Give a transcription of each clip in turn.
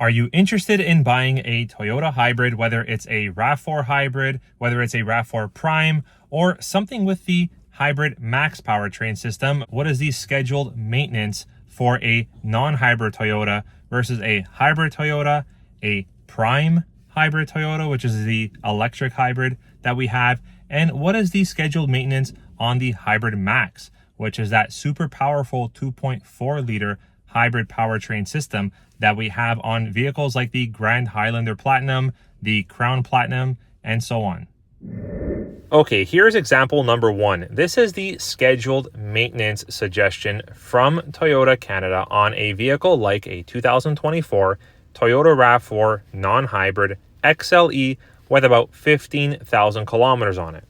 Are you interested in buying a Toyota hybrid, whether it's a Rav4 hybrid, whether it's a Rav4 Prime, or something with the hybrid max powertrain system? What is the scheduled maintenance for a non-hybrid Toyota versus a hybrid Toyota, a Prime hybrid Toyota, which is the electric hybrid that we have, and what is the scheduled maintenance on the hybrid max, which is that super powerful 2.4 liter hybrid powertrain system that we have on vehicles like the Grand Highlander Platinum, the Crown Platinum, and so on. Okay, here's example number 1. This is the scheduled maintenance suggestion from Toyota Canada on a vehicle like a 2024 Toyota Rav4 non-hybrid XLE with about 15,000 kilometers on it.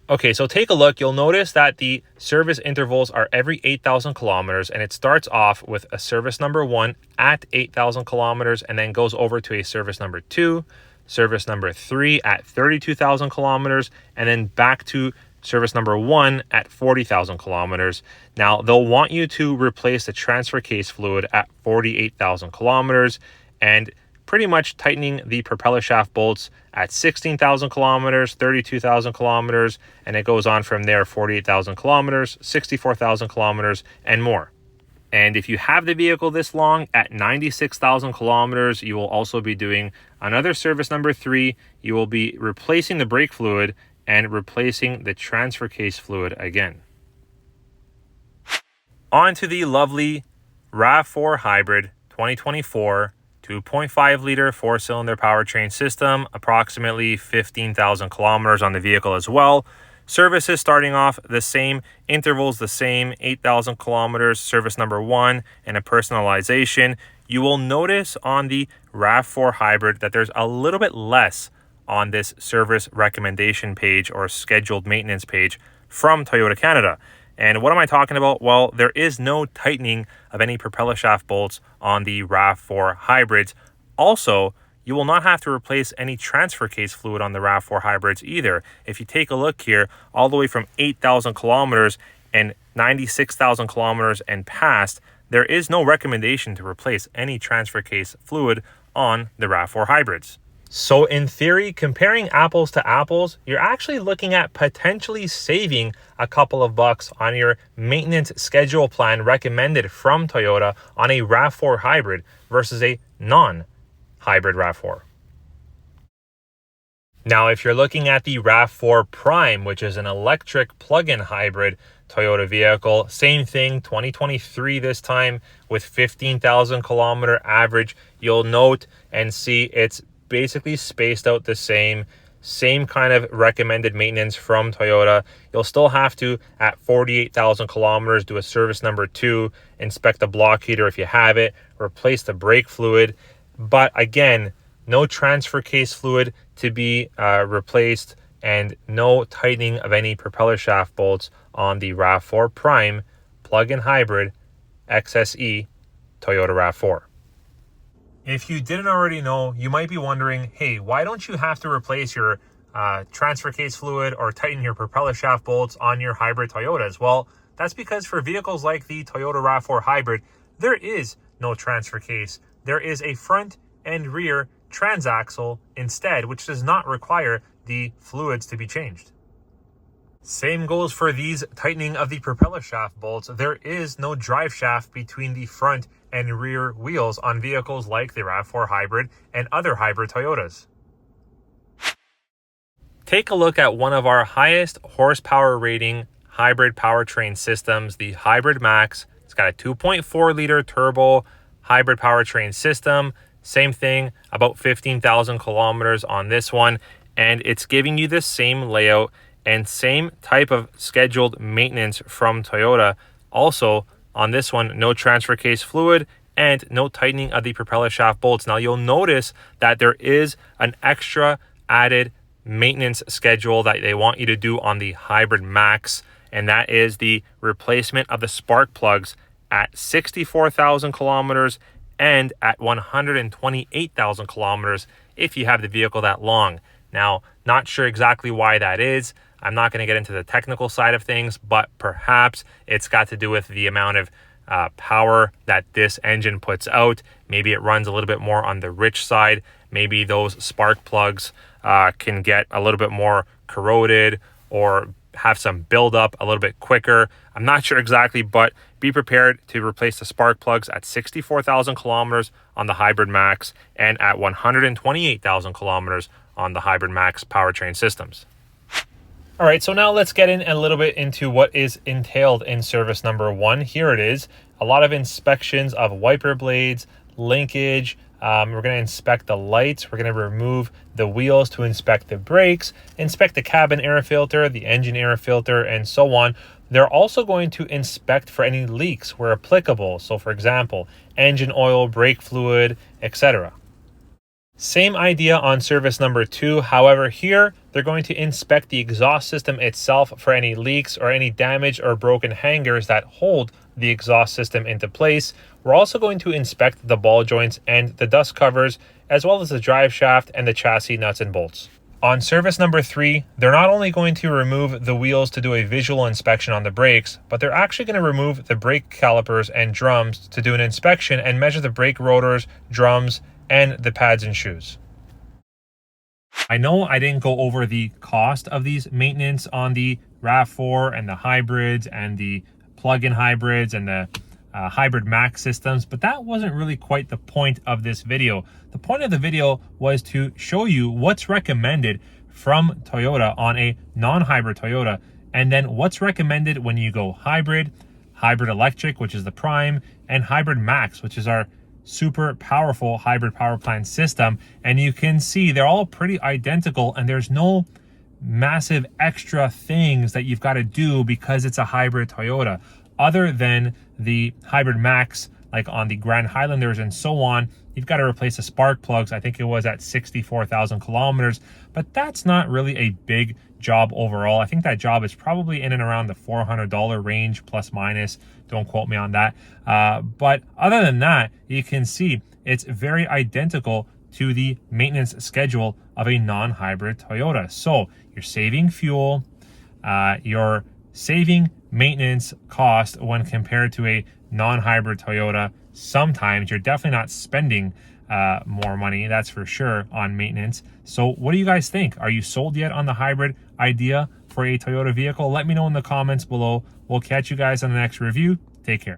Okay, so take a look. You'll notice that the service intervals are every 8,000 kilometers, and it starts off with a service number 1 at 8,000 kilometers and then goes over to a service number 2, service number 3 at 32,000 kilometers, and then back to service number 1 at 40,000 kilometers. Now, they'll want you to replace the transfer case fluid at 48,000 kilometers and pretty much tightening the propeller shaft bolts at 16,000 kilometers, 32,000 kilometers, and it goes on from there, 48,000 kilometers, 64,000 kilometers, and more. And if you have the vehicle this long, at 96,000 kilometers, you will also be doing another service number 3. You will be replacing the brake fluid and replacing the transfer case fluid again. On to the lovely Rav4 Hybrid 2024 2.5 liter 4-cylinder powertrain system, approximately 15,000 kilometers on the vehicle as well. Services starting off the same, intervals the same, 8,000 kilometers, service number 1, and a personalization. You will notice on the Rav4 Hybrid that there's a little bit less on this service recommendation page or scheduled maintenance page from Toyota Canada. And what am I talking about? Well, there is no tightening of any propeller shaft bolts on the Rav4 hybrids. Also, you will not have to replace any transfer case fluid on the Rav4 hybrids either. If you take a look here, all the way from 8,000 kilometers and 96,000 kilometers and past, there is no recommendation to replace any transfer case fluid on the Rav4 hybrids. So in theory, comparing apples to apples, you're actually looking at potentially saving a couple of bucks on your maintenance schedule plan recommended from Toyota on a Rav4 hybrid versus a non-hybrid Rav4. Now, if you're looking at the Rav4 Prime, which is an electric plug-in hybrid Toyota vehicle, same thing, 2023 this time with 15,000 kilometer average, you'll note and see it's basically spaced out the same kind of recommended maintenance from Toyota. You'll still have to, at 48,000 kilometers, do a service number 2, inspect the block heater if you have it, replace the brake fluid. But again, no transfer case fluid to be replaced and no tightening of any propeller shaft bolts on the Rav4 Prime plug-in hybrid XSE Toyota Rav4. If you didn't already know, you might be wondering, hey, why don't you have to replace your transfer case fluid or tighten your propeller shaft bolts on your hybrid Toyotas? Well, that's because for vehicles like the Toyota Rav4 Hybrid, there is no transfer case. There is a front and rear transaxle instead, which does not require the fluids to be changed. Same goes for these tightening of the propeller shaft bolts. There is no drive shaft between the front and rear wheels on vehicles like the Rav4 Hybrid and other hybrid Toyotas. Take a look at one of our highest horsepower rating hybrid powertrain systems, the Hybrid Max. It's got a 2.4 liter turbo hybrid powertrain system. Same thing, about 15,000 kilometers on this one. And it's giving you the same layout and same type of scheduled maintenance from Toyota. Also, on this one, no transfer case fluid and no tightening of the propeller shaft bolts. Now, you'll notice that there is an extra added maintenance schedule that they want you to do on the Hybrid Max, and that is the replacement of the spark plugs at 64,000 kilometers and at 128,000 kilometers if you have the vehicle that long. Now, not sure exactly why that is. I'm not going to get into the technical side of things, but perhaps it's got to do with the amount of power that this engine puts out. Maybe it runs a little bit more on the rich side. Maybe those spark plugs can get a little bit more corroded or have some buildup a little bit quicker. I'm not sure exactly, but be prepared to replace the spark plugs at 64,000 kilometers on the Hybrid Max and at 128,000 kilometers on the Hybrid Max powertrain systems. All right, so now let's get in a little bit into what is entailed in service number 1. Here it is. A lot of inspections of wiper blades, linkage. We're going to inspect the lights. We're going to remove the wheels to inspect the brakes, inspect the cabin air filter, the engine air filter, and so on. They're also going to inspect for any leaks where applicable. So for example, engine oil, brake fluid, etc. Same idea on service number 2. However, here they're going to inspect the exhaust system itself for any leaks or any damage or broken hangers that hold the exhaust system into place. We're also going to inspect the ball joints and the dust covers, as well as the drive shaft and the chassis nuts and bolts. On service number 3, they're not only going to remove the wheels to do a visual inspection on the brakes, but they're actually going to remove the brake calipers and drums to do an inspection and measure the brake rotors, drums, and the pads and shoes. I know I didn't go over the cost of these maintenance on the RAV4 and the hybrids and the plug-in hybrids and the Hybrid Max systems, but that wasn't really quite the point of this video. The point of the video was to show you what's recommended from Toyota on a non-hybrid Toyota, and then what's recommended when you go hybrid, hybrid electric, which is the Prime, and Hybrid Max, which is our super powerful hybrid power plant system. And you can see they're all pretty identical, and there's no massive extra things that you've got to do because it's a hybrid Toyota, other than the Hybrid Max, like on the Grand Highlanders and so on. You've got to replace the spark plugs. I think it was at 64,000 kilometers, but that's not really a big job overall. I think that job is probably in and around the $400 range, plus minus. Don't quote me on that. But other than that, you can see it's very identical to the maintenance schedule of a non-hybrid Toyota. So you're saving fuel, you're saving maintenance cost when compared to a non-hybrid Toyota. Sometimes you're definitely not spending more money, that's for sure, on maintenance. So what do you guys think? Are you sold yet on the hybrid idea for a Toyota vehicle? Let me know in the comments below. We'll catch you guys on the next review. Take care.